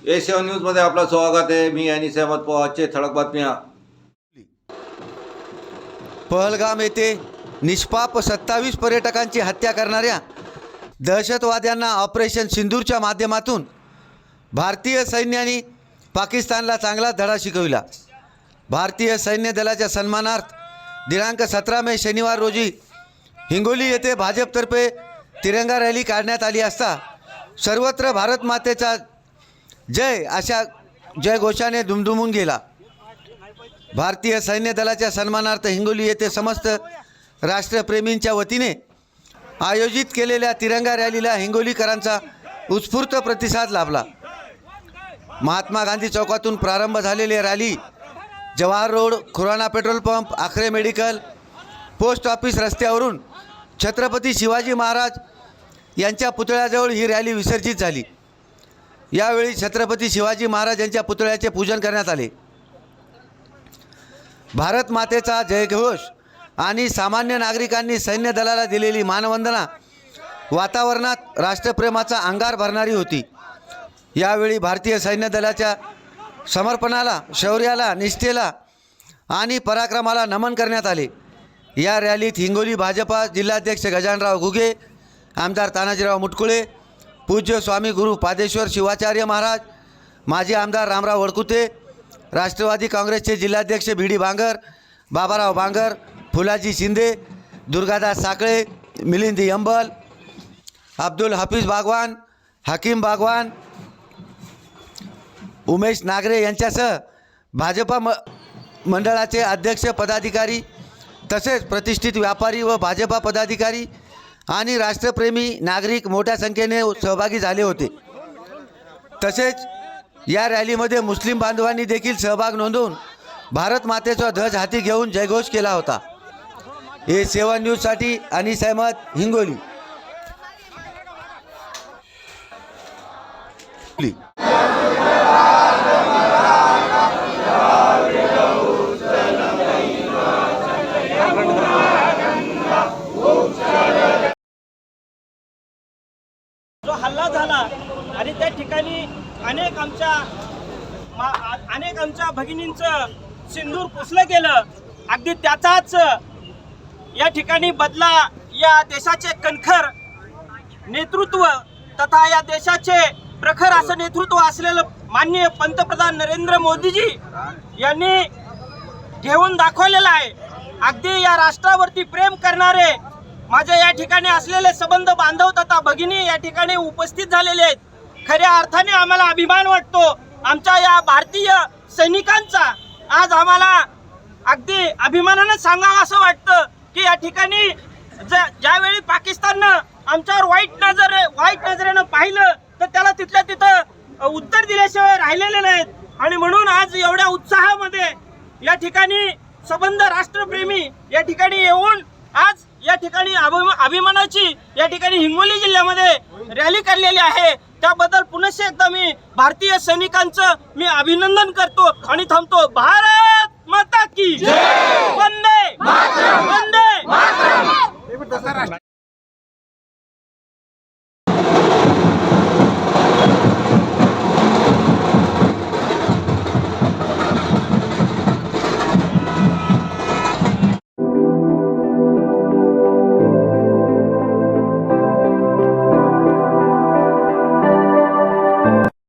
A7 न्यूजमध्ये आपलं स्वागत आहे। मी अनिस अहमद पोहाचे ठळक बातम्या। पहलगाम येथे निष्पाप 27 पर्यटकांची हत्या करणाऱ्या दहशतवाद्यांना ऑपरेशन सिंदूरच्या माध्यमातून भारतीय सैन्याने पाकिस्तानला चांगला धडा शिकविला। भारतीय सैन्य दलाच्या सन्मानार्थ दिनांक 17 मे शनिवार रोजी हिंगोली येथे भाजपतर्फे तिरंगा रॅली काढण्यात आली असता सर्वत्र भारत मातेचा जय अशा जयघोषाने दुमदुमून गेला। भारतीय सैन्य दलाच्या सन्मानार्थ हिंगोली येथे समस्त राष्ट्रप्रेमींच्या वतीने आयोजित केलेल्या तिरंगा रॅलीला हिंगोलीकरांचा उत्स्फूर्त प्रतिसाद लाभला। महात्मा गांधी चौकातून प्रारंभ झालेली rally Jawahar road, Khurana petrol pump, Akhare medical, post office रस्त्यावरून छत्रपती शिवाजी महाराज यांच्या पुतळ्याजवळ ही रॅली विसर्जित झाली। यावेळी छत्रपती शिवाजी महाराज यांच्या पुतळ्याचे पूजन करण्यात आले। भारत मातेचा जयघोष आणि सामान्य नागरिकांनी सैन्य दलाला दिलेली मानवंदना वातावरणात राष्ट्रप्रेमाचा अंगार भरणारी होती। यावेळी भारतीय सैन्य दलाच्या समर्पणाला, शौर्याला, निष्ठेला आणि पराक्रमाला नमन करण्यात आले। या रॅलीत हिंगोली भाजपा जिल्हाध्यक्ष गजानराव घुगे, आमदार तानाजीराव मुटकुळे, पूज्य स्वामी गुरु पादेश्वर शिवाचार्य महाराज, माजी आमदार रामराव वडकुते, राष्ट्रवादी काँग्रेसचे जिल्हाध्यक्ष भिडी बांगर, बाबाराव बांगर, फुलाजी शिंदे, दुर्गादास साकळे, मिलिंद अंबल, अब्दुल हाफिज बागवान, हकीम बागवान, उमेश नागरे यांच्यासह भाजपा मंडळाचे अध्यक्ष, पदाधिकारी तसेच प्रतिष्ठित व्यापारी व भाजपा पदाधिकारी आणि राष्ट्रप्रेमी नागरिक मोठ्या संख्येने सहभागी झाले होते। तसेच या रॅलीमध्ये मुस्लिम बांधवांनी देखील सहभाग नोंदवून भारत मातेचा ध्वज हाती घेऊन जयघोष केला होता। A7 न्यूजसाठी अनिस अहमद, हिंगोली। जो हल्ला झाला आणि त्या ठिकाणी अनेक आमच्या भगिनींचं सिंदूर पुसलं गेलं, अगदी त्याचाच या ठिकाणी बदला या देशाचे कणखर नेतृत्व तथा या देशाचे प्रखर असं नेतृत्व असलेलं माननीय पंतप्रधान नरेंद्र मोदीजी यांनी घेऊन दाखवलेला आहे। अगदी या राष्ट्रावरती प्रेम करणारे माझ्या या ठिकाणी असलेले संबंध बांधव तथा भगिनी या ठिकाणी उपस्थित झालेले आहेत। खऱ्या अर्थाने आम्हाला अभिमान वाटतो आमच्या या भारतीय सैनिकांचा। आज आम्हाला अगदी अभिमानाने सांगावं असं वाटतं की या ठिकाणी ज्यावेळी पाकिस्ताननं आमच्यावर वाईट नजरेनं पाहिलं तर त्याला तिथल्या तिथं उत्तर दिल्याशिवाय राहिलेले नाहीत। आणि म्हणून आज एवढ्या उत्साहामध्ये या ठिकाणी संबंध राष्ट्रप्रेमी या ठिकाणी येऊन आज या ठिकाणी अभिमानाची या ठिकाणी हिंगोली जिल्ह्यामध्ये रॅली काढलेली आहे। त्याबद्दल पुनश्च एकदा मी भारतीय सैनिकांचं मी अभिनंदन करतो आणि थांबतो। भारत माता की जय, वंदे मातरम, वंदे मातरम।